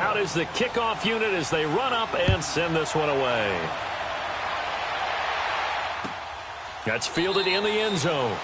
Out is the kickoff unit as they run up and send this one away. That's fielded in the end zone.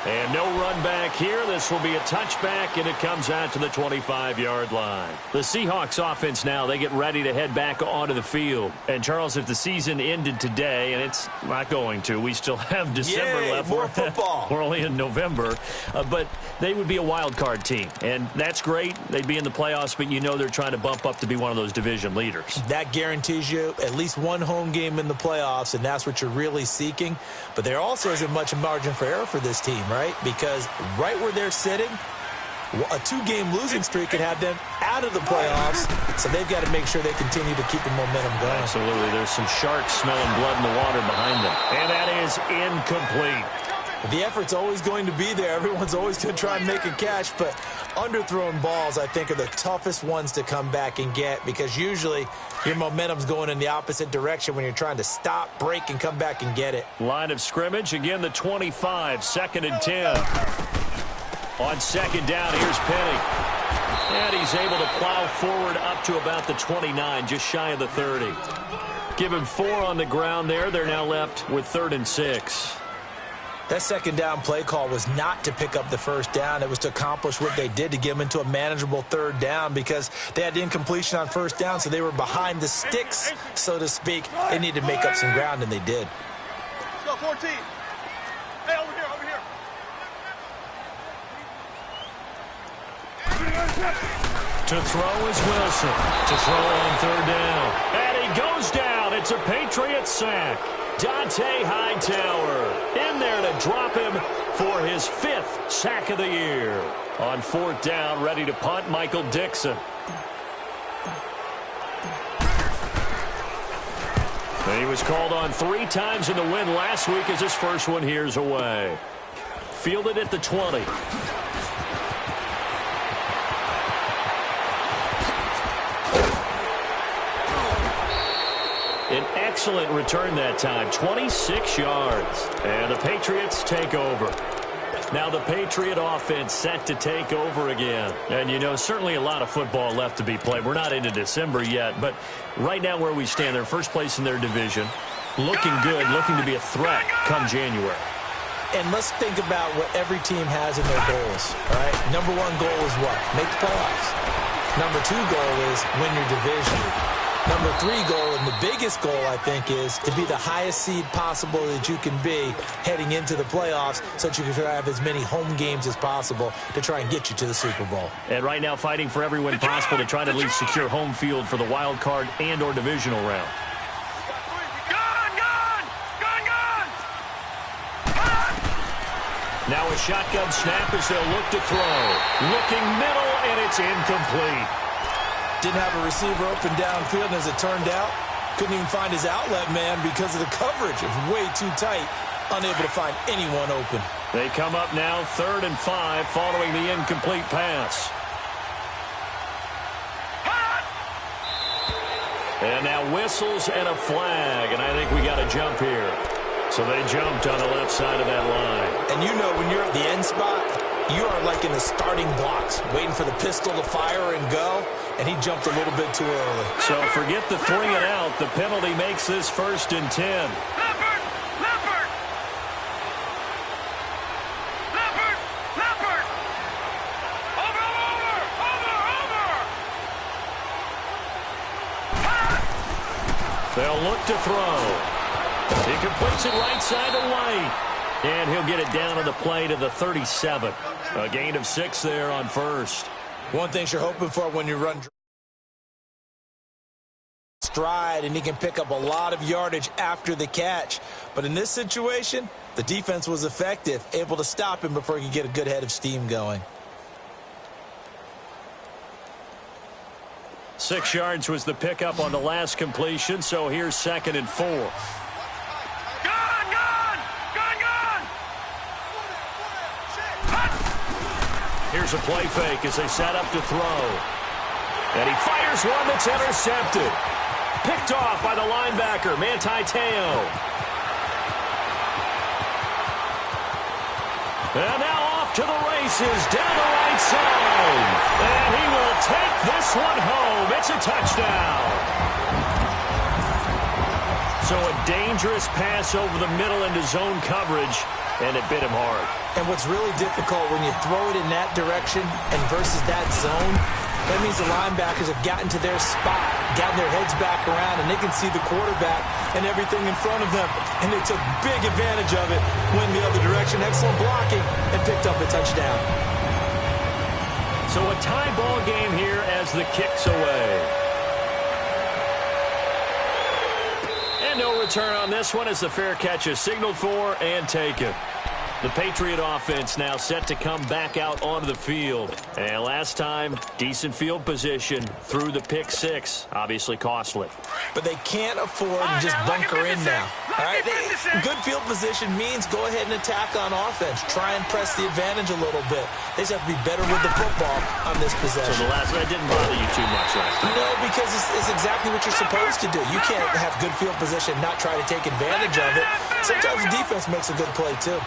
And no run back here. This will be a touchback, and it comes out to the 25-yard line. The Seahawks offense now, they get ready to head back onto the field. And, Charles, if the season ended today, and it's not going to, we still have December left. More football. We're only in November. But they would be a wild card team. And that's great. They'd be in the playoffs, but you know they're trying to bump up to be one of those division leaders. That guarantees you at least one home game in the playoffs, and that's what you're really seeking. But there also isn't much margin for error for this team, right? Because right where they're sitting, a two-game losing streak could have them out of the playoffs, so they've got to make sure they continue to keep the momentum going. Absolutely. There's some sharks smelling blood in the water behind them. And that is incomplete. The effort's always going to be there. Everyone's always going to try and make a catch, but underthrown balls, I think, are the toughest ones to come back and get because usually your momentum's going in the opposite direction when you're trying to stop, break, and come back and get it. Line of scrimmage, again, the 25, 2nd and 10. On second down, here's Penny. And he's able to plow forward up to about the 29, just shy of the 30. Give him 4 on the ground there. They're now left with 3rd and 6. That second down play call was not to pick up the first down. It was to accomplish what they did to get them into a manageable 3rd down because they had incompletion on 1st down, so they were behind the sticks, so to speak. They needed to make up some ground, and they did. Let's go, 14. Hey, over here, over here. To throw is Wilson. To throw on 3rd down. And he goes down. It's a Patriot sack. Dante Hightower in there to drop him for his 5th sack of the year. On 4th down, ready to punt, Michael Dixon. And he was called on 3 times in the win last week as his first one here's away. Fielded at the 20. An excellent return that time, 26 yards. And the Patriots take over. Now the Patriot offense set to take over again. And, you know, certainly a lot of football left to be played. We're not into December yet, but right now where we stand, they're first place in their division. Looking good, looking to be a threat come January. And let's think about what every team has in their goals, all right? Number 1 goal is what? Make the playoffs. Number 2 goal is win your division. Number 3 goal, and the biggest goal, I think, is to be the highest seed possible that you can be heading into the playoffs so that you can try to have as many home games as possible to try and get you to the Super Bowl. And right now fighting for every win possible to try to at least secure home field for the wild card and or divisional round. Now a shotgun snap as they'll look to throw. Looking middle, and it's incomplete. Didn't have a receiver open downfield, and as it turned out, couldn't even find his outlet man because of the coverage. It was way too tight, unable to find anyone open. They come up now 3rd and 5 following the incomplete pass. And now whistles and a flag, and I think we got a jump here. So they jumped on the left side of that line. And you know when you're at the end spot, you are like in the starting blocks, waiting for the pistol to fire and go, and he jumped a little bit too early. So forget the 3 and out. The penalty makes this 1st and 10. Leopard! Leopard! Leopard! Leopard! Over! They'll look to throw. He completes it right side to White. And he'll get it down on the play to the 37. A gain of 6 there on 1st. One thing you're hoping for when you run stride, and he can pick up a lot of yardage after the catch. But in this situation, the defense was effective, able to stop him before he could get a good head of steam going. 6 yards was the pickup on the last completion, so here's 2nd and 4. Here's a play fake as they set up to throw. And he fires one that's intercepted. Picked off by the linebacker, Manti Te'o. And now off to the races down the right side. And he will take this touchdown. So a dangerous pass over the middle into zone coverage, and it bit him hard. And what's really difficult when you throw it in that direction and versus that zone, that means the linebackers have gotten to their spot, gotten their heads back around, and they can see the quarterback and everything in front of them. And they took big advantage of it, went the other direction, excellent blocking, and picked up a touchdown. So a tie ball game here as the kick's away. And no return on this one as the fair catch is signaled for and taken. The Patriot offense now set to come back out onto the field. And last time, decent field position through the pick six. Obviously costly. But they can't afford to just bunker in now. All right? Good field position means go ahead and attack on offense. Try and press the advantage a little bit. They just have to be better with the football on this possession. So the last one didn't bother you too much last time? No, because it's exactly what you're supposed to do. You can't have good field position and not try to take advantage of it. Sometimes the defense makes a good play, too.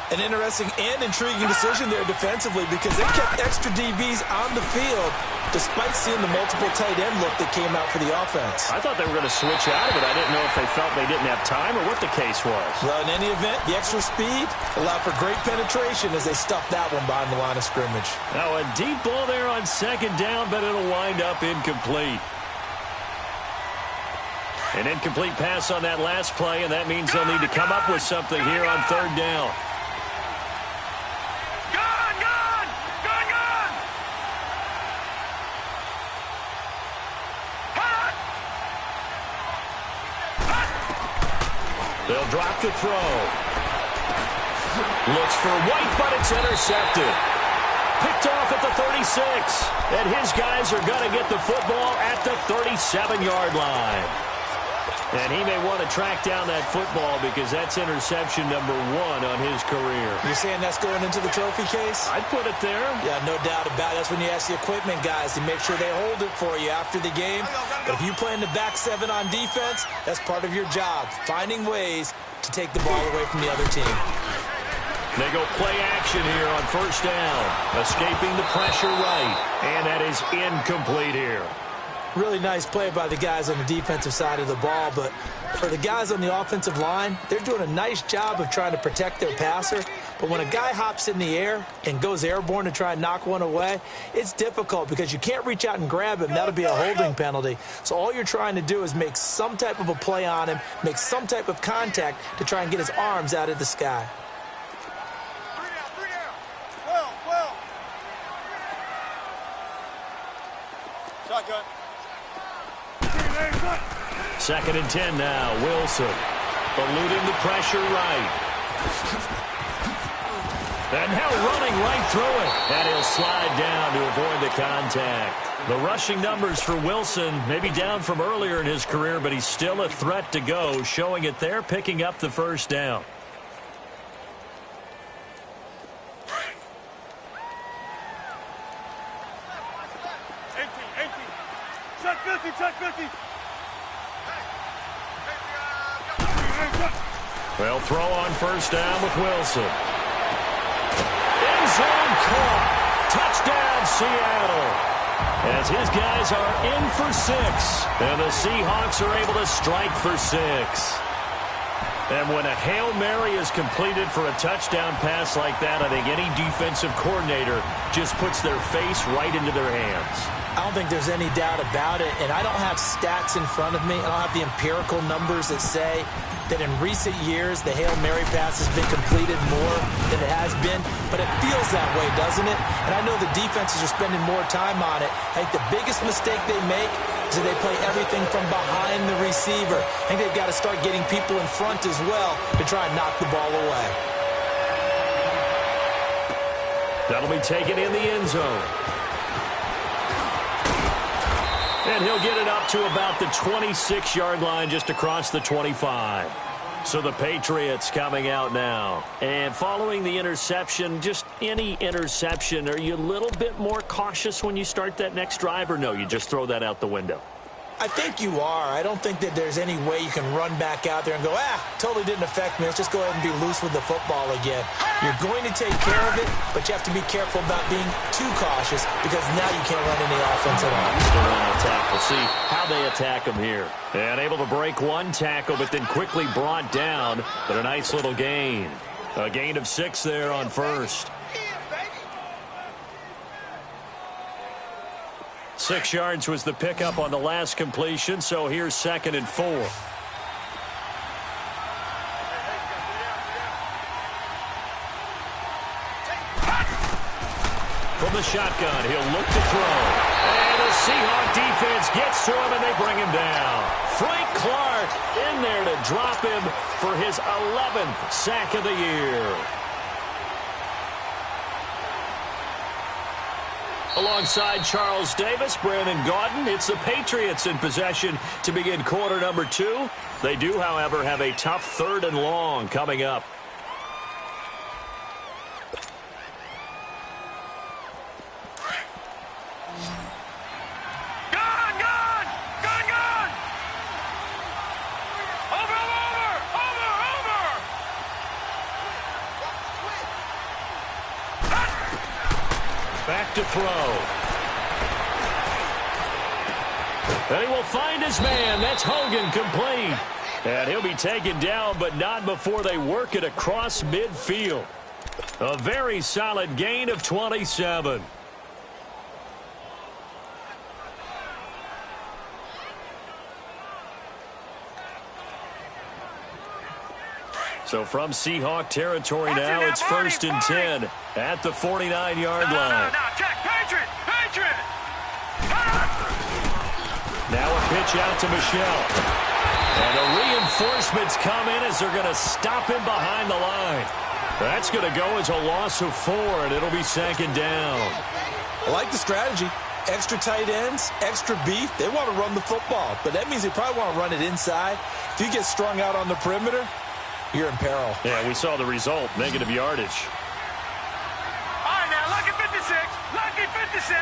An interesting and intriguing decision there defensively because they kept extra DBs on the field despite seeing the multiple tight end look that came out for the offense. I thought they were going to switch out of it. I didn't know if they felt they didn't have time or what the case was. Well, in any event, the extra speed allowed for great penetration as they stuffed that one behind the line of scrimmage. Now a deep ball there on second down, but it'll wind up incomplete. An incomplete pass on that last play, and that means they'll need to come up with something here on third down. They'll drop the throw. Looks for White, but it's intercepted. Picked off at the 36. And his guys are going to get the football at the 37-yard line. And he may want to track down that football because that's interception number 1 on his career. You're saying that's going into the trophy case? I'd put it there. Yeah, no doubt about it. That's when you ask the equipment guys to make sure they hold it for you after the game. But if you play in the back 7 on defense, that's part of your job, finding ways to take the ball away from the other team. They go play action here on first down, escaping the pressure right, and that is incomplete here. Really nice play by the guys on the defensive side of the ball, but for the guys on the offensive line, they're doing a nice job of trying to protect their passer. But when a guy hops in the air and goes airborne to try and knock one away, it's difficult because you can't reach out and grab him. That'll be a holding penalty. So all you're trying to do is make some type of a play on him, make some type of contact to try and get his arms out of the sky. Shotgun. Second and 10 now. Wilson eluding the pressure right. And now running right through it. And he'll slide down to avoid the contact. The rushing numbers for Wilson maybe down from earlier in his career, but he's still a threat to go, showing it there, picking up the first down. Check 50. They'll throw on first down with Wilson. End zone caught. Touchdown, Seattle. As his guys are in for 6. And the Seahawks are able to strike for 6. And when a Hail Mary is completed for a touchdown pass like that, I think any defensive coordinator just puts their face right into their hands. I don't think there's any doubt about it, and I don't have stats in front of me. I don't have the empirical numbers that say that in recent years the Hail Mary pass has been completed more than it has been, but it feels that way, doesn't it? And I know the defenses are spending more time on it. I think the biggest mistake they make is that they play everything from behind the receiver. I think they've got to start getting people in front as well to try and knock the ball away. That'll be taken in the end zone. And he'll get it up to about the 26-yard line, just across the 25. So the Patriots coming out now. And following the interception, just any interception, are you a little bit more cautious when you start that next drive, or no, you just throw that out the window? I think you are. I don't think that there's any way you can run back out there and go, totally didn't affect me. Let's just go ahead and be loose with the football again. You're going to take care of it, but you have to be careful about being too cautious because now you can't run any offense at all. Still on the attack. We'll see how they attack him here. And able to break one tackle, but then quickly brought down. But a nice little gain. A gain of 6 there on first. 6 yards was the pickup on the last completion, so here's 2nd and 4. From the shotgun, he'll look to throw. And the Seahawk defense gets to him, and they bring him down. Frank Clark in there to drop him for his 11th sack of the year. Alongside Charles Davis, Brandon Gaudin, it's the Patriots in possession to begin quarter number 2. They do, however, have a tough 3rd and long coming up. Back to throw. And he will find his man. That's Hogan, complete. And he'll be taken down, but not before they work it across midfield. A very solid gain of 27. So from Seahawk territory now, it's 1st and 10 at the 49-yard line. Check, Patriot! Now a pitch out to Michelle. And the reinforcements come in as they're going to stop him behind the line. That's going to go as a loss of 4, and it'll be 2nd down. I like the strategy. Extra tight ends, extra beef. They want to run the football, but that means they probably want to run it inside. If you get strung out on the perimeter, you're in peril. Yeah, we saw the result, negative yardage. All right, now, lucky 56. Lucky 56.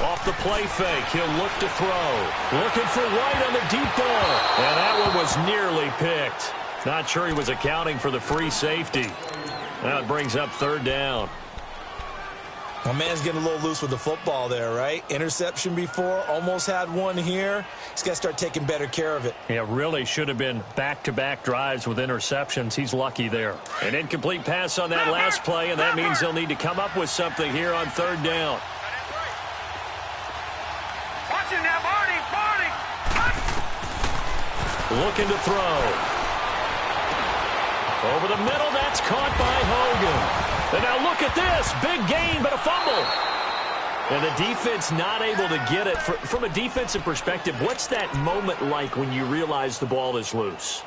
Off the play fake, he'll look to throw. Looking for White on the deep ball. And that one was nearly picked. Not sure he was accounting for the free safety. Now it brings up 3rd down. My man's getting a little loose with the football there, right? Interception before, almost had one here. He's got to start taking better care of it. Yeah, really should have been back-to-back drives with interceptions. He's lucky there. An incomplete pass on that last play, and that means they'll need to come up with something here on 3rd down. Watch it now, Barney! Looking to throw. Over the middle, that's caught by Hogan. And now look at this. Big gain, but a fumble. And the defense not able to get it. From a defensive perspective, what's that moment like when you realize the ball is loose?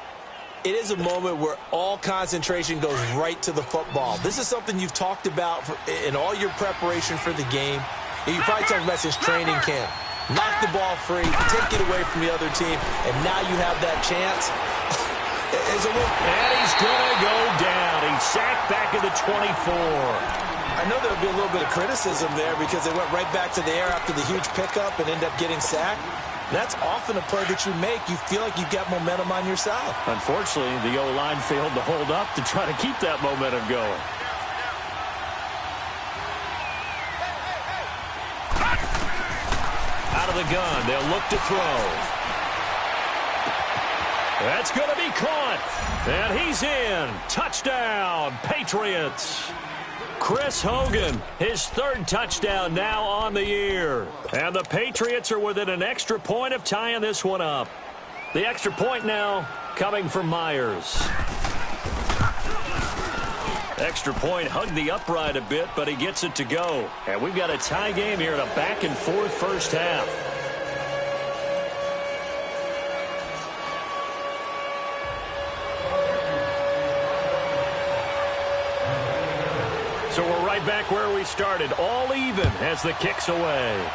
It is a moment where all concentration goes right to the football. This is something you've talked about in all your preparation for the game. And you probably talked about since training camp. Knock the ball free, take it away from the other team, and now you have that chance. And he's going to go down. He's sacked back at the 24. I know there'll be a little bit of criticism there because they went right back to the air after the huge pickup and end up getting sacked. That's often a play that you make. You feel like you've got momentum on your side. Unfortunately, the O-line failed to hold up to try to keep that momentum going. Out of the gun, they'll look to throw. That's going to be caught. And he's in. Touchdown, Patriots. Chris Hogan, his 3rd touchdown now on the year. And the Patriots are within an extra point of tying this one up. The extra point now coming from Myers. Extra point hugged the upright a bit, but he gets it to go. And we've got a tie game here in a back-and-forth first half. So we're right back where we started, all even as the kick's away.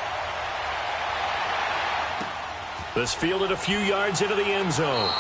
This fielded a few yards into the end zone.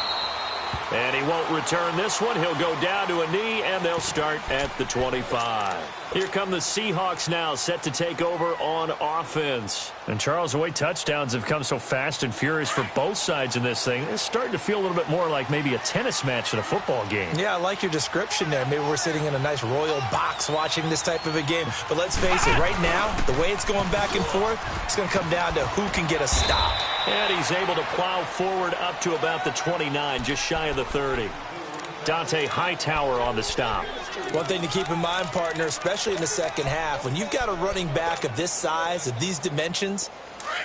And he won't return this one. He'll go down to a knee, and they'll start at the 25. Here come the Seahawks now, set to take over on offense. And, Charles, the way touchdowns have come so fast and furious for both sides in this thing, it's starting to feel a little bit more like maybe a tennis match in a football game. Yeah, I like your description there. Maybe we're sitting in a nice royal box watching this type of a game. But let's face it, right now, the way it's going back and forth, it's going to come down to who can get a stop. And he's able to plow forward up to about the 29, just shy of the 30. Dante Hightower on the stop. One thing to keep in mind, partner, especially in the second half, when you've got a running back of this size, of these dimensions,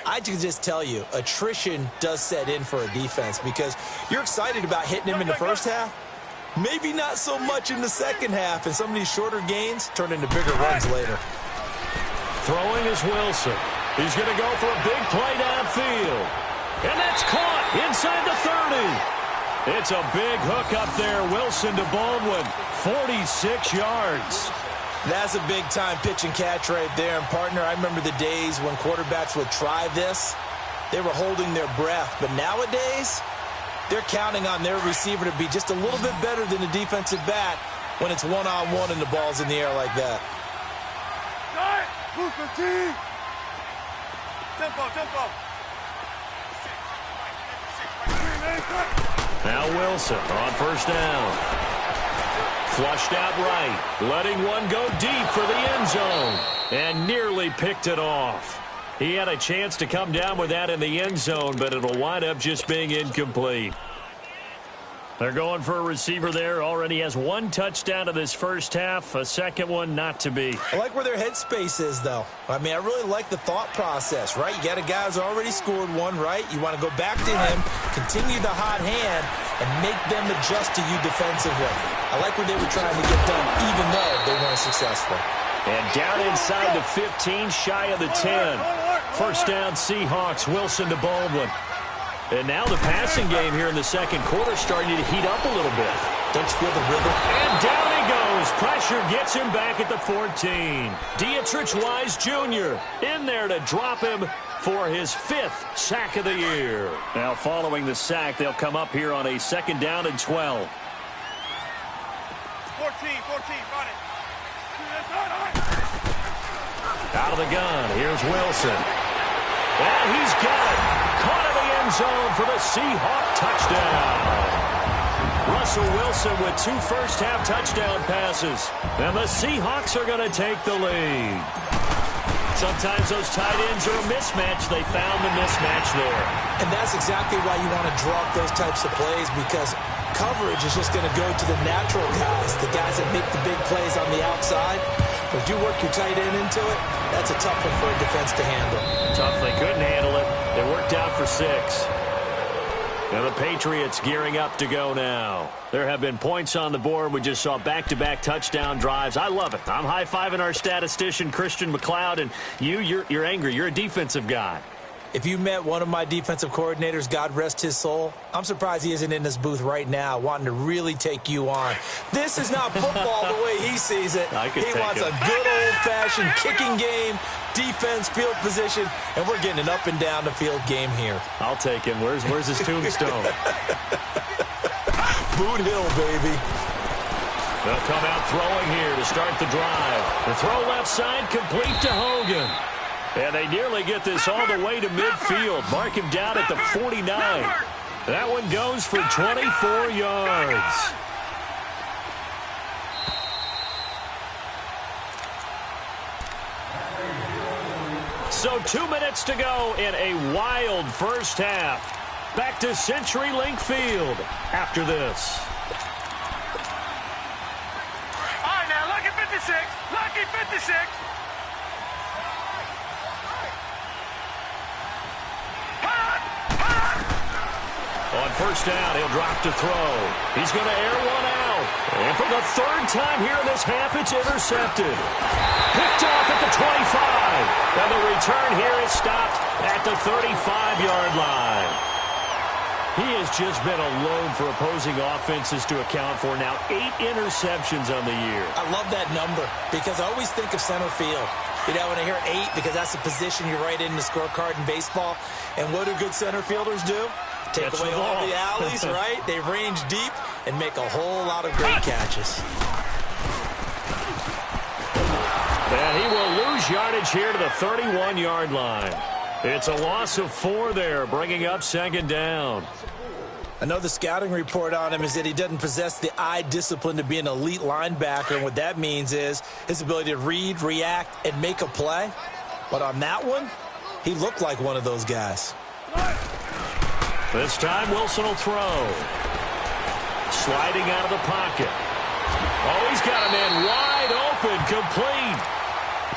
I can just tell you, attrition does set in for a defense because you're excited about hitting him in the first half, maybe not so much in the second half, and some of these shorter gains turn into bigger runs later. Throwing is Wilson. He's going to go for a big play downfield. And that's caught inside the 30. It's a big hook up there. Wilson to Baldwin. 46 yards. That's a big-time pitch and catch right there. And, partner, I remember the days when quarterbacks would try this. They were holding their breath. But nowadays, they're counting on their receiver to be just a little bit better than the defensive back when it's one-on-one and the ball's in the air like that. Move 15. Tempo. Now Wilson on first down. Flushed out right. Letting one go deep for the end zone. And nearly picked it off. He had a chance to come down with that in the end zone, but it'll wind up just being incomplete. They're going for a receiver there. Already has one touchdown in this first half. A second one not to be. I like where their headspace is, though. I mean, I really like the thought process, right? You got a guy who's already scored one, right? You want to go back to him, continue the hot hand, and make them adjust to you defensively. I like what they were trying to get done, even though they weren't successful. And down inside the 15, shy of the 10. First down, Seahawks. Wilson to Baldwin. And now the passing game here in the second quarter starting to heat up a little bit. Don't you feel the rhythm? And down he goes. Pressure gets him back at the 14. Dietrich Wise Jr. in there to drop him for his 5th sack of the year. Now following the sack, they'll come up here on a second down and 12. 14, run it. Out of the gun, here's Wilson. And he's got it. Caught in the end zone for the Seahawk touchdown. Russell Wilson with 2 first-half touchdown passes. And the Seahawks are going to take the lead. Sometimes those tight ends are a mismatch. They found the mismatch there. And that's exactly why you want to draw up those types of plays, because coverage is just going to go to the natural guys, the guys that make the big plays on the outside. But if you work your tight end into it, that's a tough one for a defense to handle. Tough, they couldn't handle it. It worked out for 6. Now the Patriots gearing up to go now. There have been points on the board. We just saw back-to-back touchdown drives. I love it. I'm high-fiving our statistician, Christian McLeod, and you're angry. You're a defensive guy. If you met one of my defensive coordinators, God rest his soul, I'm surprised he isn't in this booth right now wanting to really take you on. This is not football the way he sees it. He wants a good old-fashioned kicking game, defense, field position, and we're getting an up-and-down-the-field game here. I'll take him. Where's his tombstone? Boot Hill, baby. They'll come out throwing here to start the drive. The throw left side complete to Hogan. And they nearly get this all the way to midfield. Mark him down at the 49. That one goes for 24 yards. So 2 minutes to go in a wild first half. Back to CenturyLink Field after this. All right, now, lucky 56. Lucky 56. On first down, he'll drop to throw. He's going to air one out. And for the 3rd time here in this half, it's intercepted. Picked off at the 25. And the return here is stopped at the 35-yard line. He has just been a load for opposing offenses to account for. Now 8 interceptions on the year. I love that number because I always think of center field. You know, when I hear 8, because that's the position you write in the scorecard in baseball. And what do good center fielders do? Take away all the alleys, right? They range deep and make a whole lot of great catches. And he will lose yardage here to the 31-yard line. It's a loss of 4 there, bringing up second down. I know the scouting report on him is that he doesn't possess the eye discipline to be an elite linebacker, and what that means is his ability to read, react, and make a play. But on that one, he looked like one of those guys. This time, Wilson will throw. Sliding out of the pocket. Oh, he's got a man wide open, complete.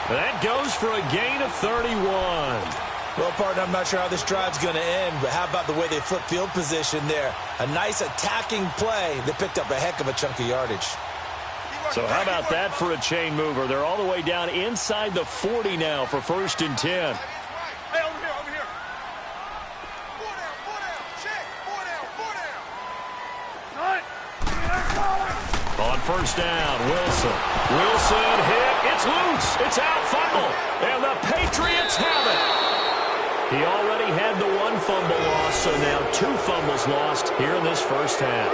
That goes for a gain of 31. Well, partner, I'm not sure how this drive's going to end, but how about the way they flip field position there? A nice attacking play that picked up a heck of a chunk of yardage. So how about that for a chain mover? They're all the way down inside the 40 now for 1st and 10. Hey, over here, over here. 4 down, check. 4 down. On 1st down, Wilson hit. It's loose. It's out, fumble. And the Patriots have it. He already had the 1 fumble loss, so now 2 fumbles lost here in this first half.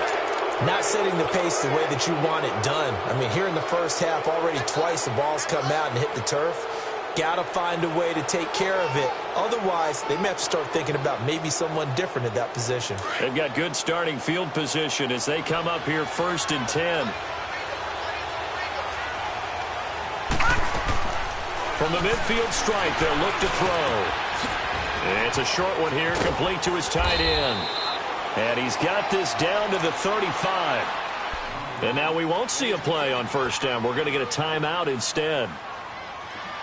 Not setting the pace the way that you want it done. I mean, here in the first half, already twice the ball's come out and hit the turf. Got to find a way to take care of it. Otherwise, they may have to start thinking about maybe someone different at that position. They've got good starting field position as they come up here 1st and 10. From the midfield stripe, they'll look to throw. It's a short one here, complete to his tight end. And he's got this down to the 35. And now we won't see a play on 1st down. We're going to get a timeout instead,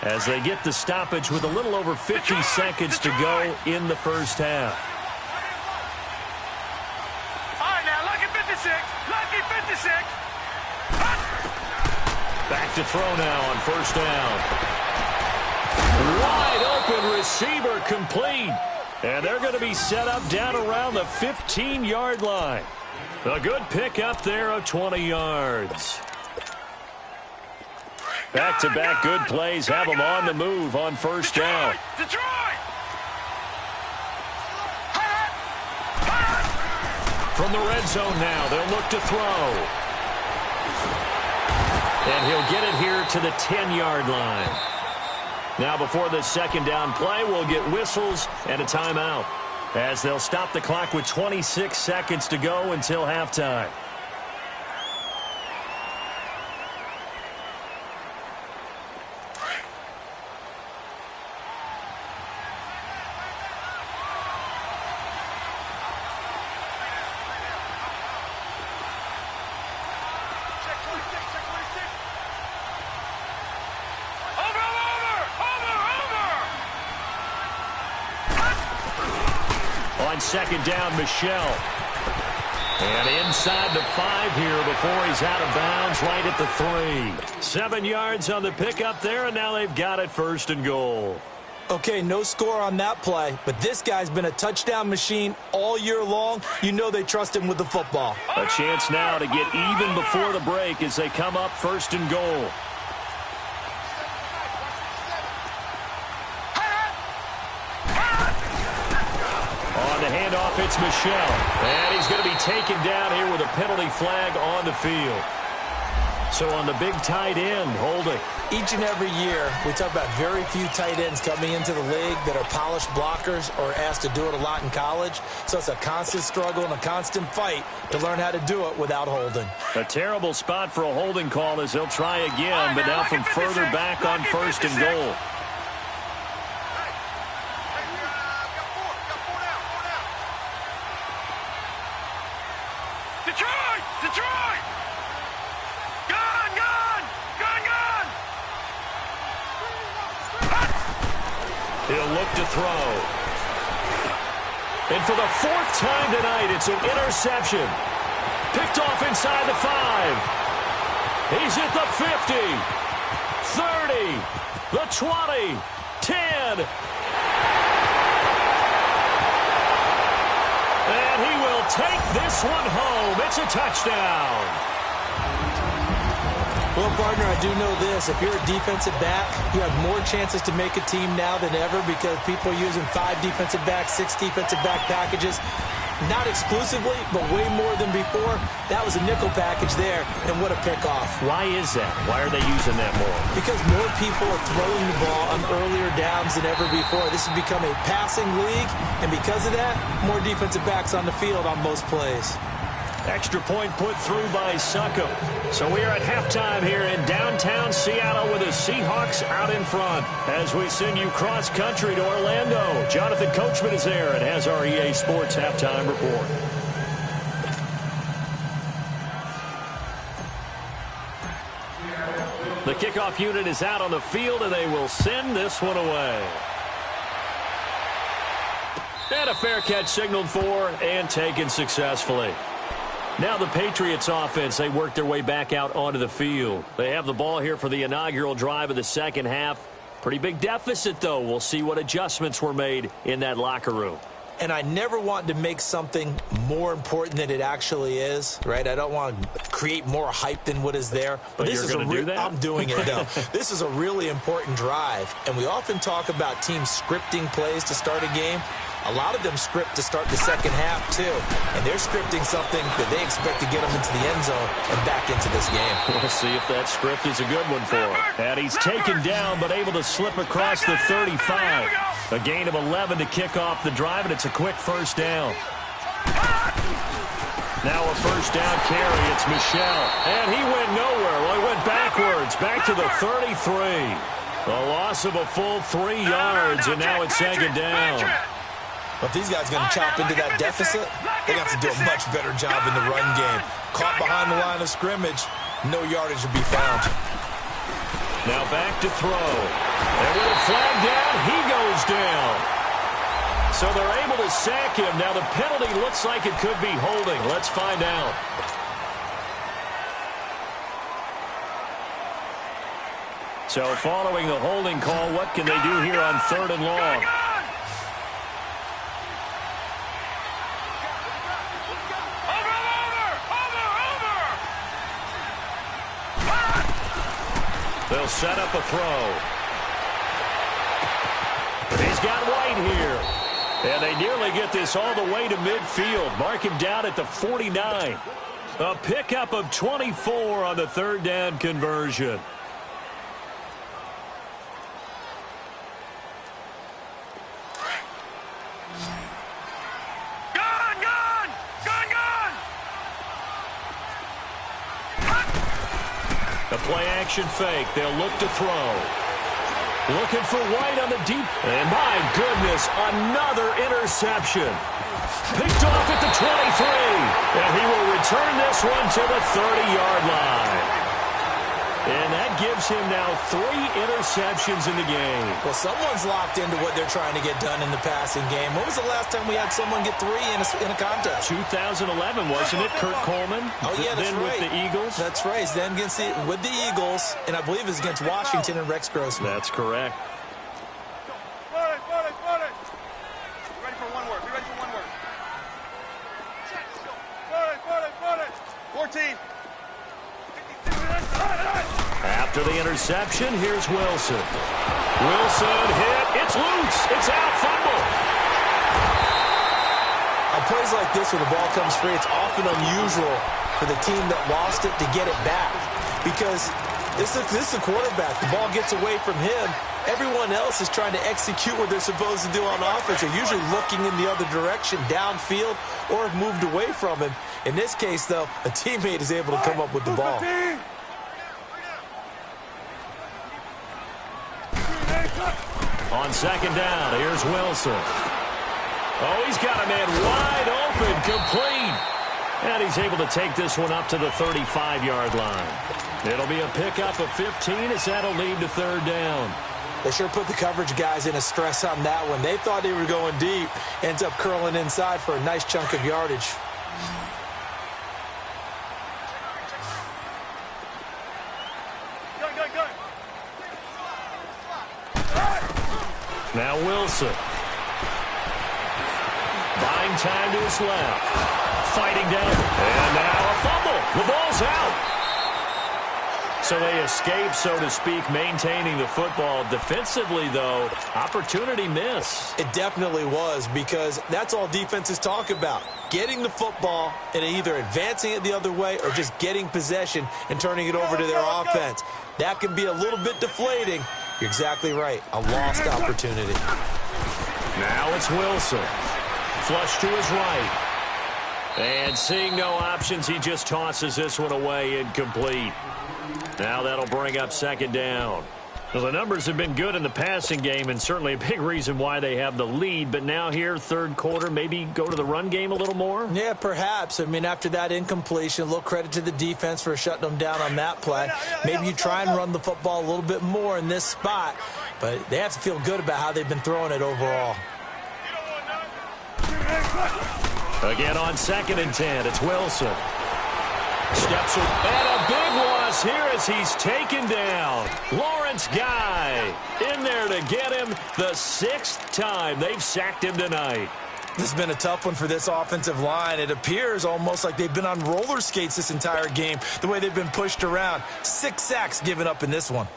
as they get the stoppage with a little over 50 seconds to go in the first half. All right, now, lucky 56. Lucky 56. Back to throw now on 1st down. Wide open receiver, complete. And they're going to be set up down around the 15-yard line. A good pickup there of 20 yards. Back-to-back good plays have them on the move on 1st down. Detroit! From the red zone now, they'll look to throw. And he'll get it here to the 10-yard line. Now before the 2nd down play, we'll get whistles and a timeout, as they'll stop the clock with 26 seconds to go until halftime. On 2nd down, Michelle. And inside the 5 here before he's out of bounds right at the 3. 7 yards on the pickup there, and now they've got it 1st and goal. Okay, no score on that play, but this guy's been a touchdown machine all year long. You know they trust him with the football. A chance now to get even before the break as they come up 1st and goal. Handoff, it's Michelle. And he's going to be taken down here with a penalty flag on the field. So on the big tight end, holding. Each and every year, we talk about very few tight ends coming into the league that are polished blockers or asked to do it a lot in college. So it's a constant struggle and a constant fight to learn how to do it without holding. A terrible spot for a holding call as he'll try again, but now from further back on 1st and goal. Detroit! Gone! He'll look to throw. And for the 4th time tonight, it's an interception. Picked off inside the 5. He's at the 50, 30, the 20, 10. And he will take this one home. It's a touchdown. Well, partner, I do know this. If you're a defensive back, you have more chances to make a team now than ever because people are using 5 defensive backs, 6 defensive back packages. not exclusively, but way more than before. That was a nickel package there, and what a pickoff. Why is that? Why are they using that more? Because more people are throwing the ball on earlier downs than ever before. This has become a passing league, and because of that, more defensive backs on the field on most plays. Extra point put through by Succop. So we are at halftime here in downtown Seattle with the Seahawks out in front. As we send you cross-country to Orlando, Jonathan Coachman is there and has our EA Sports halftime report. The kickoff unit is out on the field, and they will send this one away. And a fair catch signaled for and taken successfully. Now the Patriots offense, they work their way back out onto the field. They have the ball here for the inaugural drive of the second half. Pretty big deficit, though. We'll see what adjustments were made in that locker room. And I never want to make something more important than it actually is, right? I don't want to create more hype than what is there. But this you're going to do that? I'm doing it, though. This is a really important drive. And we often talk about teams scripting plays to start a game. A lot of them script to start the second half, too. And they're scripting something that they expect to get them into the end zone and back into this game. We'll see if that script is a good one for him. And he's taken down, but able to slip across the 35. A gain of 11 to kick off the drive, and it's a quick first down. Now a first down carry. It's Michelle. And he went nowhere. Well, he went backwards, back to the 33. A loss of a full 3 yards, and now it's second down. But if these guys are going to chop into that deficit, they got to do a much better job in the run game. Caught behind the line of scrimmage, no yardage to be found. Now back to throw. And with a flag down, he goes down. So they're able to sack him. Now the penalty looks like it could be holding. Let's find out. So following the holding call, what can they do here on 3rd and long? They'll set up a throw. He's got White here. And they nearly get this all the way to midfield. Mark him down at the 49. A pickup of 24 on the 3rd down conversion. A play-action fake. They'll look to throw. Looking for White on the deep. And my goodness, another interception. Picked off at the 23. And he will return this one to the 30-yard line. And that gives him now 3 interceptions in the game. Well, someone's locked into what they're trying to get done in the passing game. When was the last time we had someone get 3 in a contest? 2011, wasn't it? Kurt Coleman. Oh, yeah, that's then right. With the Eagles. That's right. Then with the Eagles, and I believe it's against Washington and Rex Grossman. That's correct. Put it. Be ready for one word. 14. After the interception, here's Wilson. Wilson hit. It's loose. It's out. Fumble. On plays like this, when the ball comes free, it's often unusual for the team that lost it to get it back. Because this is a quarterback. The ball gets away from him. Everyone else is trying to execute what they're supposed to do on offense. They're usually looking in the other direction, downfield, or have moved away from him. In this case, though, a teammate is able to come up with the ball. On second down, here's Wilson. Oh, he's got a man wide open, complete. And he's able to take this one up to the 35-yard line. It'll be a pickup of 15 as that'll lead to 3rd down. They sure put the coverage guys in a stress on that one. They thought they were going deep. Ends up curling inside for a nice chunk of yardage. Now Wilson. Buying time to his left. Fighting down. And now a fumble. The ball's out. So they escape, so to speak, maintaining the football. Defensively, though, opportunity miss. It definitely was, because that's all defenses talk about. Getting the football and either advancing it the other way or just getting possession and turning it over to their offense. That can be a little bit deflating. You're exactly right. A lost opportunity. Now it's Wilson. Flush to his right. And seeing no options, he just tosses this one away, incomplete. Now that'll bring up second down. Well, the numbers have been good in the passing game, and certainly a big reason why they have the lead. But now here, third quarter, maybe go to the run game a little more? Yeah, perhaps. I mean, after that incompletion, a little credit to the defense for shutting them down on that play. Maybe you try and run the football a little bit more in this spot. But they have to feel good about how they've been throwing it overall. Again on 2nd and 10, it's Wilson. Steps up, and a big loss here as he's taken down. Lawrence Guy in there to get him the 6th time they've sacked him tonight. This has been a tough one for this offensive line. It appears almost like they've been on roller skates this entire game, the way they've been pushed around. 6 sacks given up in this one.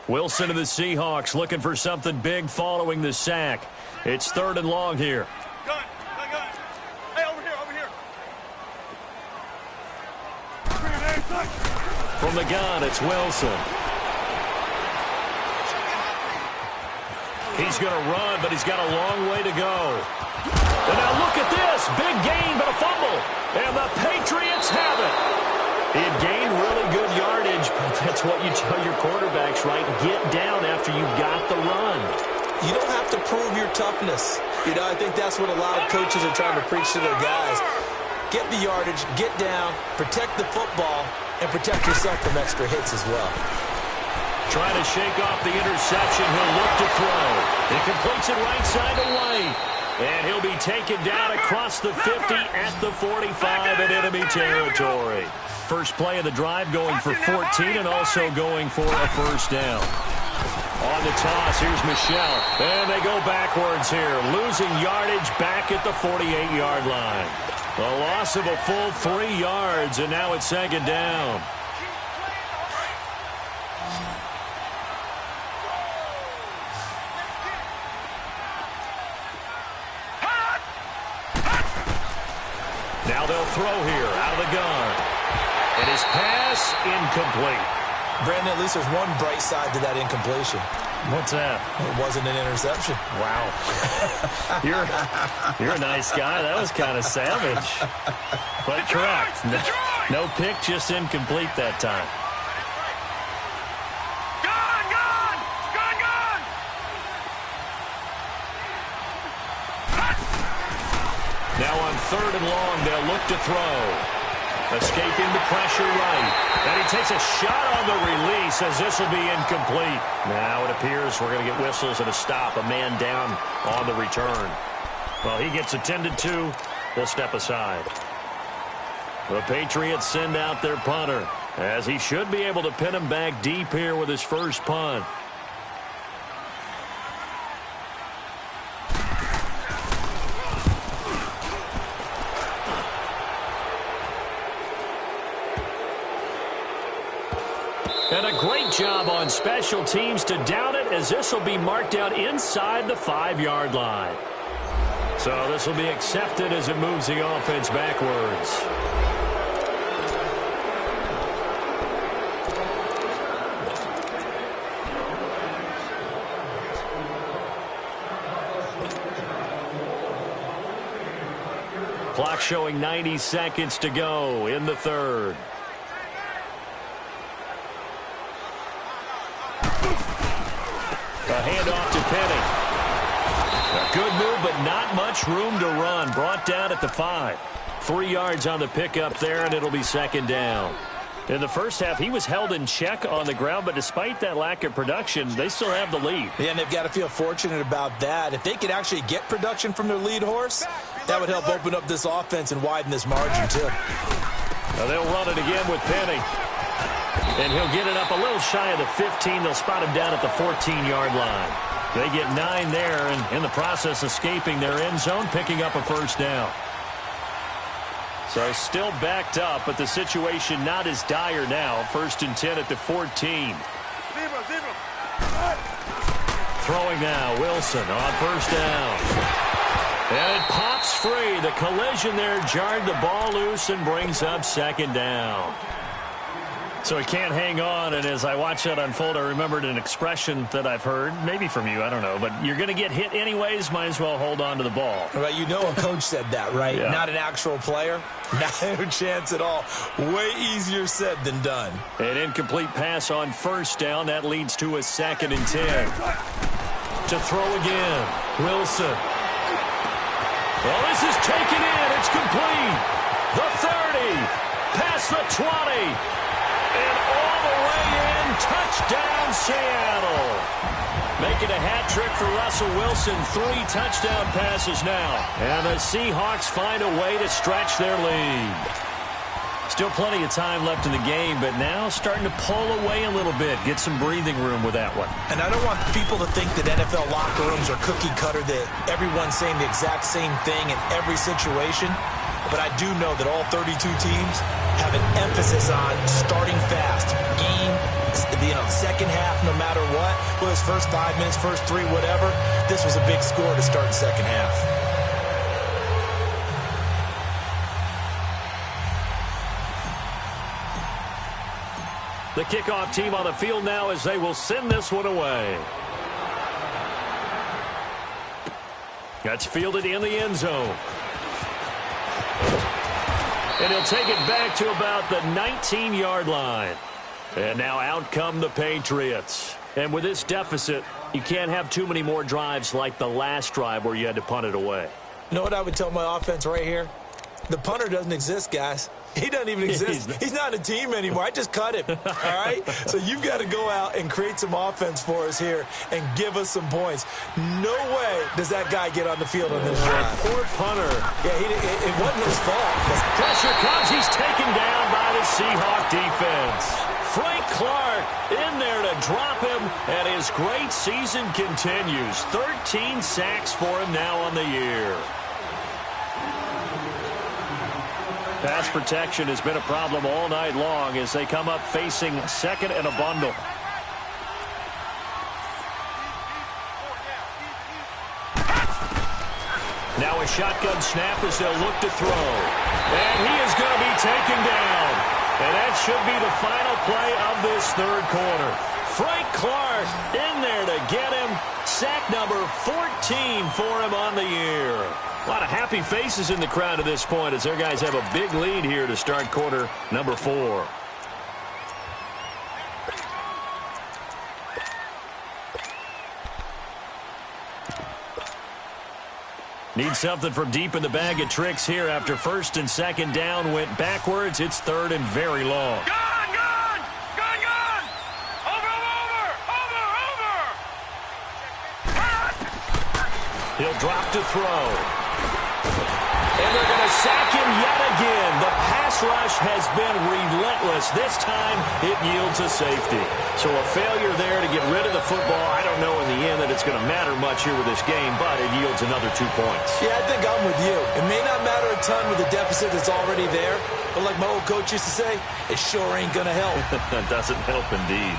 Wilson of the Seahawks looking for something big following the sack. It's 3rd and long here. Gun. Hey, over here. From the gun, it's Wilson. He's going to run, but he's got a long way to go. And now look at this. Big gain, but a fumble. And the Patriots have it. He had gained really good yardage, but that's what you tell your quarterbacks, right? Get down after you've got the run. You don't have to prove your toughness. You know, I think that's what a lot of coaches are trying to preach to their guys. Get the yardage, get down, protect the football, and protect yourself from extra hits as well. Trying to shake off the interception. He'll look to throw. He completes it right side to White. And he'll be taken down across the 50 at the 45 in enemy territory. First play of the drive going for 14 and also going for a first down. On the toss, here's Michelle. And they go backwards here, losing yardage back at the 48-yard line. A loss of a full 3 yards, and now it's second down. Now they'll throw here out of the gun. And his pass incomplete. Brandon, at least there's one bright side to that incompletion. What's that? It wasn't an interception. Wow. You're a nice guy. That was kind of savage. But correct. No pick, just incomplete that time. Now on 3rd and long, they'll look to throw. Escaping the pressure right. And he takes a shot on the release as this will be incomplete. Now it appears we're going to get whistles and a stop. A man down on the return. Well, he gets attended to. We'll step aside. The Patriots send out their punter, as he should be able to pin him back deep here with his first punt. And a great job on special teams to down it, as this will be marked out inside the 5-yard line. So this will be accepted as it moves the offense backwards. Clock showing 90 seconds to go in the 3rd. A handoff to Penny. A good move, but not much room to run. Brought down at the 5. 3 yards on the pickup there, and it'll be second down. In the first half, he was held in check on the ground, but despite that lack of production, they still have the lead. Yeah, and they've got to feel fortunate about that. If they could actually get production from their lead horse, that would help open up this offense and widen this margin, too. Now they'll run it again with Penny. And he'll get it up a little shy of the 15. They'll spot him down at the 14-yard line. They get 9 there, and in the process escaping their end zone, picking up a first down. So still backed up, but the situation not as dire now. 1st and 10 at the 14. Throwing now, Wilson on 1st down. And it pops free. The collision there jarred the ball loose and brings up 2nd down. So he can't hang on, and as I watch that unfold, I remembered an expression that I've heard, maybe from you, I don't know, but you're going to get hit anyways, might as well hold on to the ball. Right, you know a coach said that, right? Yeah. Not an actual player. No chance at all. Way easier said than done. An incomplete pass on 1st down. That leads to a 2nd and 10. To throw again, Wilson. Well, this is taken in. It's complete. The 30. Past the 20. And all the way in, touchdown Seattle. Making a hat trick for Russell Wilson, 3 touchdown passes now. And the Seahawks find a way to stretch their lead. Still plenty of time left in the game, but now starting to pull away a little bit, get some breathing room with that one. And I don't want people to think that NFL locker rooms are cookie cutter, that everyone's saying the exact same thing in every situation. But I do know that all 32 teams have an emphasis on starting fast. Game, second half, no matter what. Whether it's first 5 minutes, first 3, whatever. This was a big score to start the second half. The kickoff team on the field now as they will send this one away. That's fielded in the end zone. And he'll take it back to about the 19-yard line. And now out come the Patriots. And with this deficit, you can't have too many more drives like the last drive where you had to punt it away. You know what I would tell my offense right here? The punter doesn't exist, guys. He doesn't even exist. He's not a team anymore. I just cut him, all right? So you've got to go out and create some offense for us here and give us some points. No way does that guy get on the field on this drive. Poor punter. Yeah, it wasn't his fault. Pressure comes. He's taken down by the Seahawk defense. Frank Clark in there to drop him, and his great season continues. 13 sacks for him now on the year. Pass protection has been a problem all night long as they come up facing 2nd and a bundle. Now a shotgun snap as they'll look to throw. And he is going to be taken down. And that should be the final play of this 3rd quarter. Frank Clark in there to get him. Sack number 14 for him on the year. A lot of happy faces in the crowd at this point as their guys have a big lead here to start quarter number 4. Need something from deep in the bag of tricks here after 1st and 2nd down went backwards. It's 3rd and very long. Gone, gone! Gone, gone! Over! He'll drop to throw. And they're going to sack him yet again. The pass rush has been relentless. This time, it yields a safety. So a failure there to get rid of the football. I don't know in the end that it's going to matter much here with this game, but it yields another 2 points. Yeah, I think I'm with you. It may not matter a ton with the deficit that's already there, but like my old coach used to say, it sure ain't going to help. That doesn't help indeed.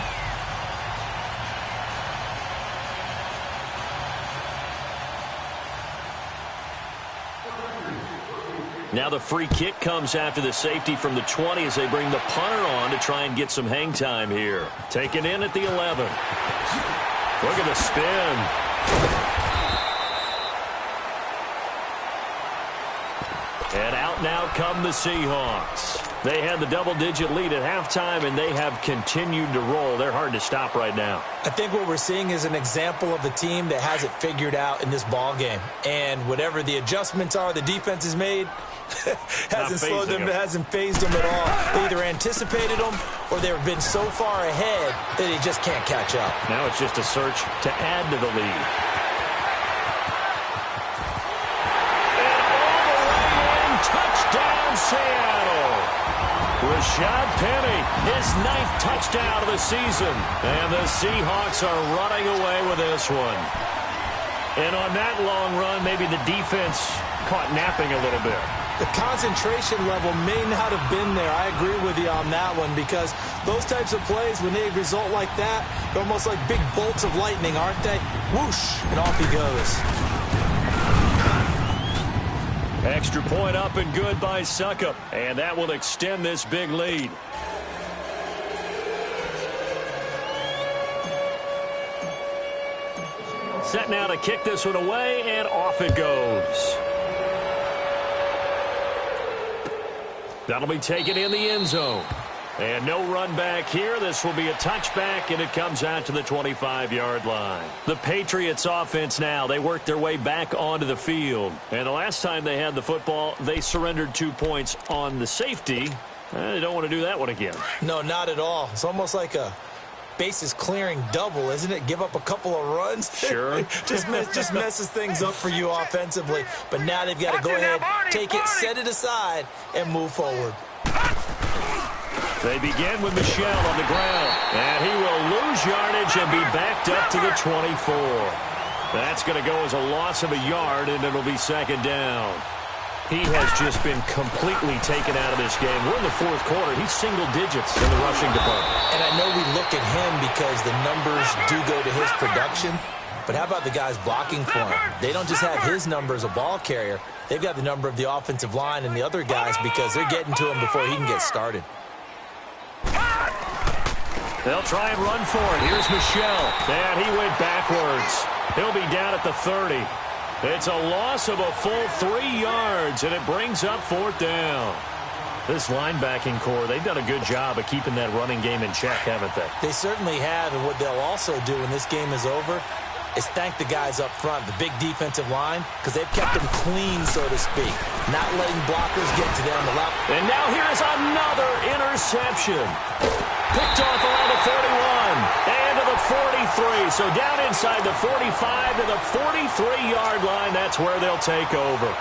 Now the free kick comes after the safety from the 20 as they bring the punter on to try and get some hang time here. Taken in at the 11. Look at the spin. And out now come the Seahawks. They had the double-digit lead at halftime, and they have continued to roll. They're hard to stop right now. I think what we're seeing is an example of a team that has it figured out in this ball game. And whatever the adjustments are the defense has made, hasn't slowed them, hasn't phased them at all. They either anticipated them or they've been so far ahead that they just can't catch up. Now it's just a search to add to the lead. And all the way in, touchdown Seattle. Rashad Penny, his 9th touchdown of the season. And the Seahawks are running away with this one. And on that long run, maybe the defense caught napping a little bit. The concentration level may not have been there. I agree with you on that one, because those types of plays, when they result like that, they're almost like big bolts of lightning, aren't they? Whoosh, and off he goes. Extra point up and good by Suckup, and that will extend this big lead. Set now to kick this one away, and off it goes. That'll be taken in the end zone. And no run back here. This will be a touchback, and it comes out to the 25-yard line. The Patriots offense now, they work their way back onto the field. And the last time they had the football, they surrendered 2 points on the safety. They don't want to do that one again. No, not at all. It's almost like a bases clearing double, isn't it? Give up a couple of runs. Sure. just messes things up for you offensively. But now they've got to go ahead, take it, set it aside, and move forward. They begin with Michel on the ground, and he will lose yardage and be backed up to the 24. That's going to go as a loss of a yard, and it'll be second down. He has just been completely taken out of this game. We're in the fourth quarter. He's single digits in the rushing department. And I know we look at him because the numbers do go to his production. But how about the guys blocking for him? They don't just have his number as a ball carrier. They've got the number of the offensive line and the other guys because they're getting to him before he can get started. They'll try and run for it. Here's Michel. And he went backwards. He'll be down at the 30. It's a loss of a full 3 yards, and it brings up fourth down. This linebacking core, they've done a good job of keeping that running game in check, haven't they? They certainly have, and what they'll also do when this game is over is thank the guys up front, the big defensive line, because they've kept them clean, so to speak, not letting blockers get to them. And now here's another interception. Picked off around the 41 and to the 43. So down inside the 45 to the 43-yard line. That's where they'll take over.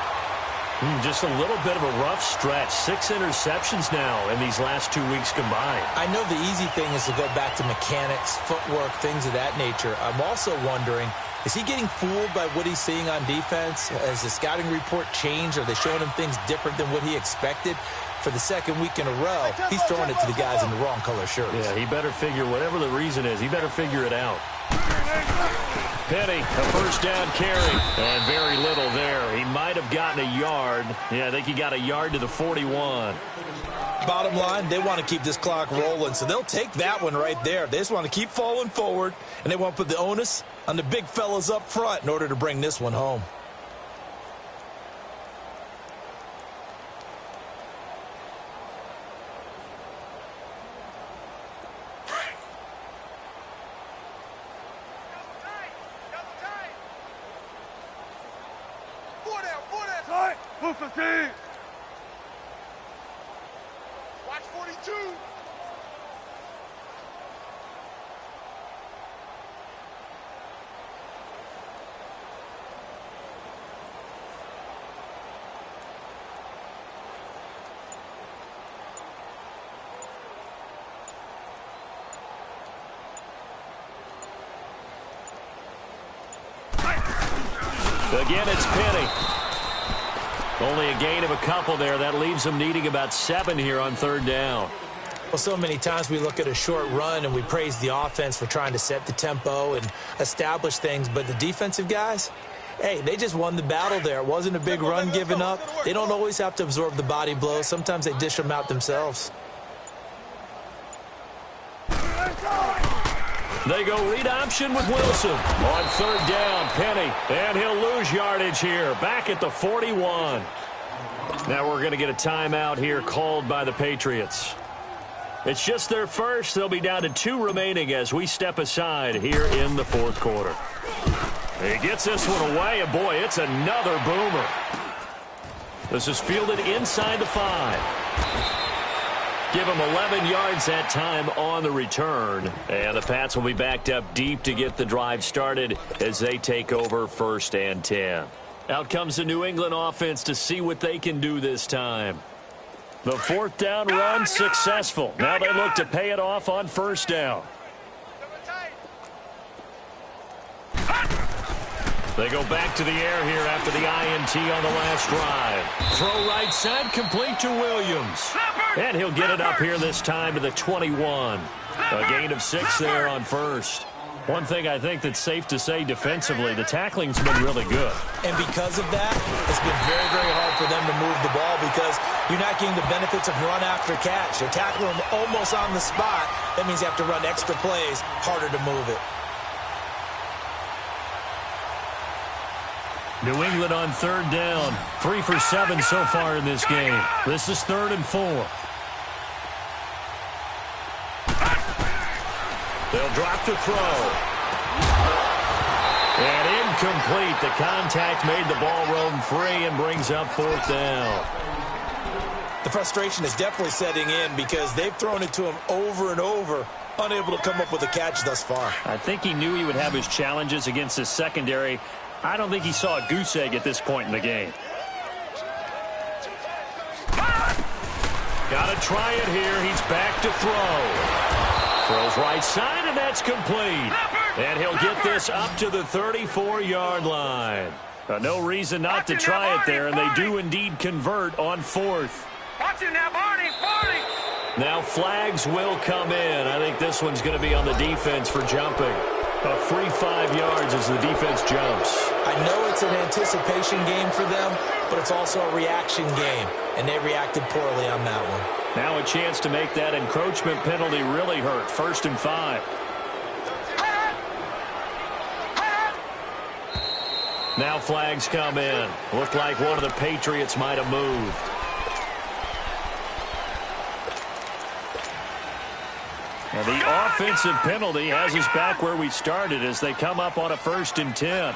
Just a little bit of a rough stretch. 6 interceptions now in these last 2 weeks combined. I know the easy thing is to go back to mechanics, footwork, things of that nature. I'm also wondering, is he getting fooled by what he's seeing on defense? Has the scouting report changed? Are they showing him things different than what he expected? For the second week in a row, he's throwing it to the guys in the wrong color shirts. Yeah, he better figure, whatever the reason is, he better figure it out. Penny, a first down carry, and very little there. He might have gotten a yard. Yeah, I think he got a yard to the 41. Bottom line, they want to keep this clock rolling, so they'll take that one right there. They just want to keep falling forward, and they want to put the onus on the big fellas up front in order to bring this one home. Watch 42. Again, it's Penny. Only a gain of a couple there. That leaves them needing about 7 here on third down. Well, so many times we look at a short run and we praise the offense for trying to set the tempo and establish things. But the defensive guys, hey, they just won the battle there. It wasn't a big run given up. They don't always have to absorb the body blows. Sometimes they dish them out themselves. They go read option with Wilson. On third down, Penny. And he'll lose yardage here. Back at the 41. Now we're going to get a timeout here called by the Patriots. It's just their first. They'll be down to 2 remaining as we step aside here in the fourth quarter. He gets this one away, and boy, it's another boomer. This is fielded inside the 5. Give him 11 yards that time on the return. And the Pats will be backed up deep to get the drive started as they take over first and 10. Out comes the New England offense to see what they can do this time. The fourth down run successful. Now they look to pay it off on first down. They go back to the air here after the INT on the last drive. Throw right side, complete to Williams. And he'll get it up here this time to the 21. A gain of 6 there on first. One thing I think that's safe to say defensively, the tackling's been really good. And because of that, it's been very, very hard for them to move the ball because you're not getting the benefits of run after catch. They're tackling them almost on the spot. That means you have to run extra plays, harder to move it. New England on third down. 3 for 7 so far in this game. This is 3rd and 4. They'll drop to throw. And incomplete. The contact made the ball roam free and brings up 4th down. The frustration is definitely setting in because they've thrown it to him over and over, unable to come up with a catch thus far. I think he knew he would have his challenges against his secondary. I don't think he saw a goose egg at this point in the game. Got to try it here. He's back to throw. Throws right side, and that's complete. And he'll get this up to the 34-yard line. No reason not to try it there, and they do indeed convert on 4th. Watch it now, Barney, Barney. Now flags will come in. I think this one's going to be on the defense for jumping. A free 5 yards as the defense jumps. I know it's an anticipation game for them, but it's also a reaction game, and they reacted poorly on that one. Now a chance to make that encroachment penalty really hurt. 1st and 5. Now flags come in. Looked like one of the Patriots might have moved. Now the offensive penalty has us back where we started as they come up on a 1st and 10.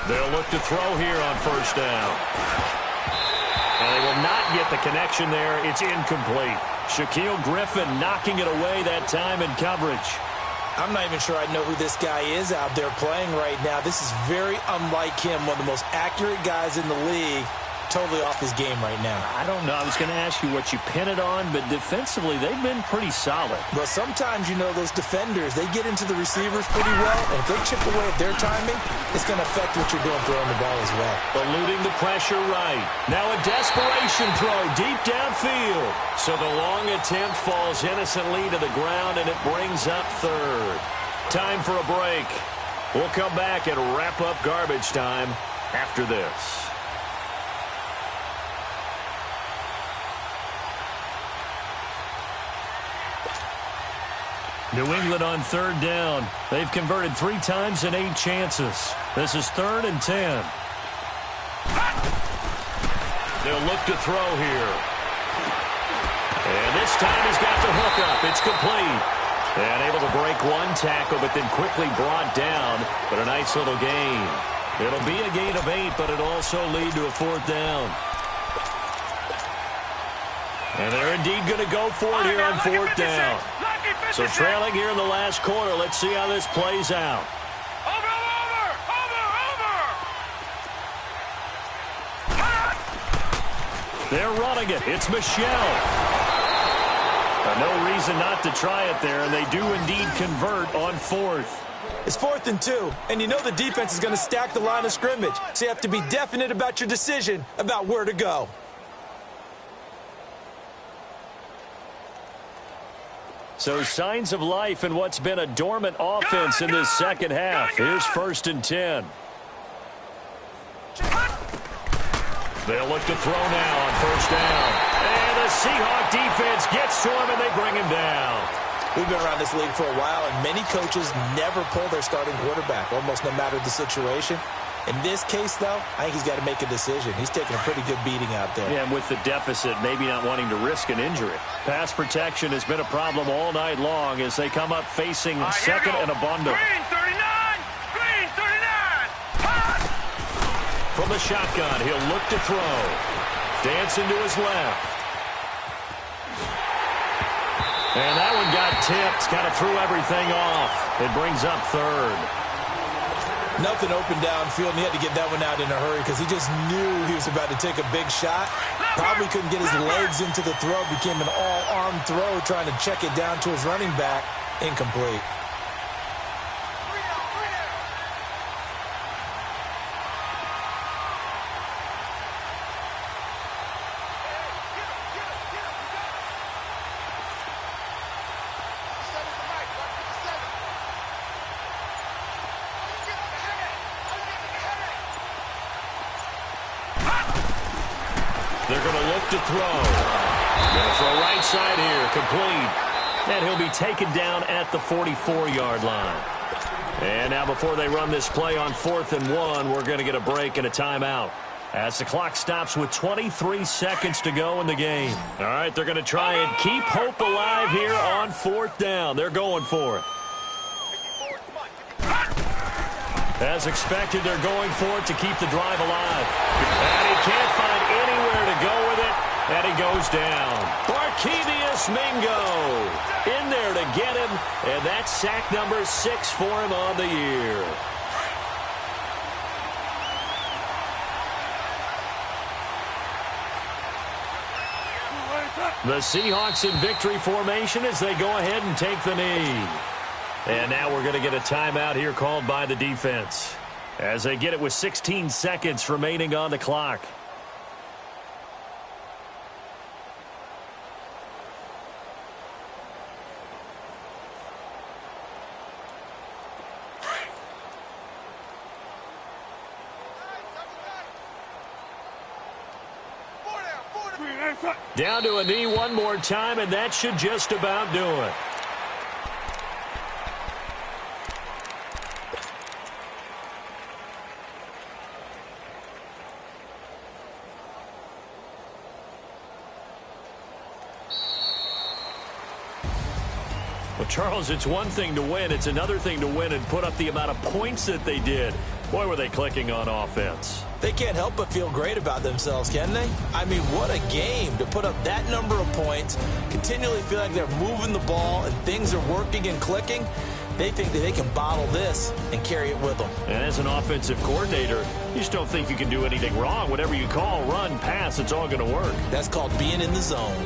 They'll look to throw here on 1st down. And they will not get the connection there. It's incomplete. Shaquille Griffin knocking it away that time in coverage. I'm not even sure I know who this guy is out there playing right now. This is very unlike him, one of the most accurate guys in the league. Totally off his game right now. I don't know. I was going to ask you what you pin it on, but defensively, they've been pretty solid. Well, sometimes, you know, those defenders, they get into the receivers pretty well, and if they chip away at their timing, it's going to affect what you're doing throwing the ball as well. Eluding the pressure right. Now a desperation throw deep downfield. So the long attempt falls innocently to the ground, and it brings up 3rd. Time for a break. We'll come back and wrap up garbage time after this. New England on 3rd down. They've converted 3 times in 8 chances. This is 3rd and 10. They'll look to throw here. And this time he's got the hook up. It's complete. And able to break one tackle, but then quickly brought down. But a nice little gain. It'll be a gain of 8, but it'll also lead to a 4th down. And they're indeed going to go for it here on 4th down. So trailing here in the last quarter. Let's see how this plays out. They're running it. It's Michelle. No reason not to try it there, and they do indeed convert on 4th. It's 4th and 2, and you know the defense is going to stack the line of scrimmage, so you have to be definite about your decision about where to go. So signs of life in what's been a dormant offense in this second half. Here's 1st and 10. They'll look to throw now on 1st down. And the Seahawk defense gets to him, and they bring him down. We've been around this league for a while, and many coaches never pull their starting quarterback, almost no matter the situation. In this case, though, I think he's got to make a decision. He's taking a pretty good beating out there. Yeah, and with the deficit, maybe not wanting to risk an injury. Pass protection has been a problem all night long as they come up facing 2nd and abundant. Green 39! Green 39! From the shotgun, he'll look to throw. Dancing to his left. And that one got tipped, kind of threw everything off. It brings up 3rd. Nothing open downfield, and he had to get that one out in a hurry because he just knew he was about to take a big shot. Probably couldn't get his legs into the throw. Became an all-arm throw trying to check it down to his running back. Incomplete. They're going to look to throw. Going to throw right side here, complete. And he'll be taken down at the 44-yard line. And now before they run this play on 4th and 1, we're going to get a break and a timeout as the clock stops with 23 seconds to go in the game. All right, they're going to try and keep hope alive here on 4th down. They're going for it. As expected, they're going for it to keep the drive alive. And he can't find anywhere to go with it, and he goes down. Barkevius Mingo in there to get him, and that's sack number 6 for him on the year. The Seahawks in victory formation as they go ahead and take the knee. And now we're going to get a timeout here called by the defense as they get it with 16 seconds remaining on the clock. Down to a knee one more time, and that should just about do it. Well, Charles, it's one thing to win. It's another thing to win and put up the amount of points that they did. Boy, were they clicking on offense. They can't help but feel great about themselves, can they? I mean, what a game to put up that number of points, continually feel like they're moving the ball and things are working and clicking. They think that they can bottle this and carry it with them. And as an offensive coordinator, you just don't think you can do anything wrong. Whatever you call, run, pass, it's all going to work. That's called being in the zone.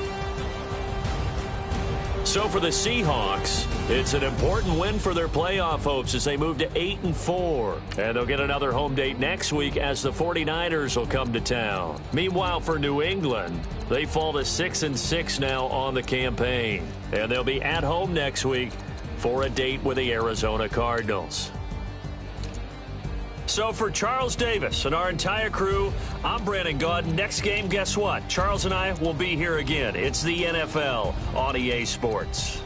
So for the Seahawks, it's an important win for their playoff hopes as they move to 8-4. And they'll get another home date next week as the 49ers will come to town. Meanwhile, for New England, they fall to 6-6 now on the campaign. And they'll be at home next week for a date with the Arizona Cardinals. So for Charles Davis and our entire crew, I'm Brandon Gaud. Next game, guess what? Charles and I will be here again. It's the NFL on EA Sports.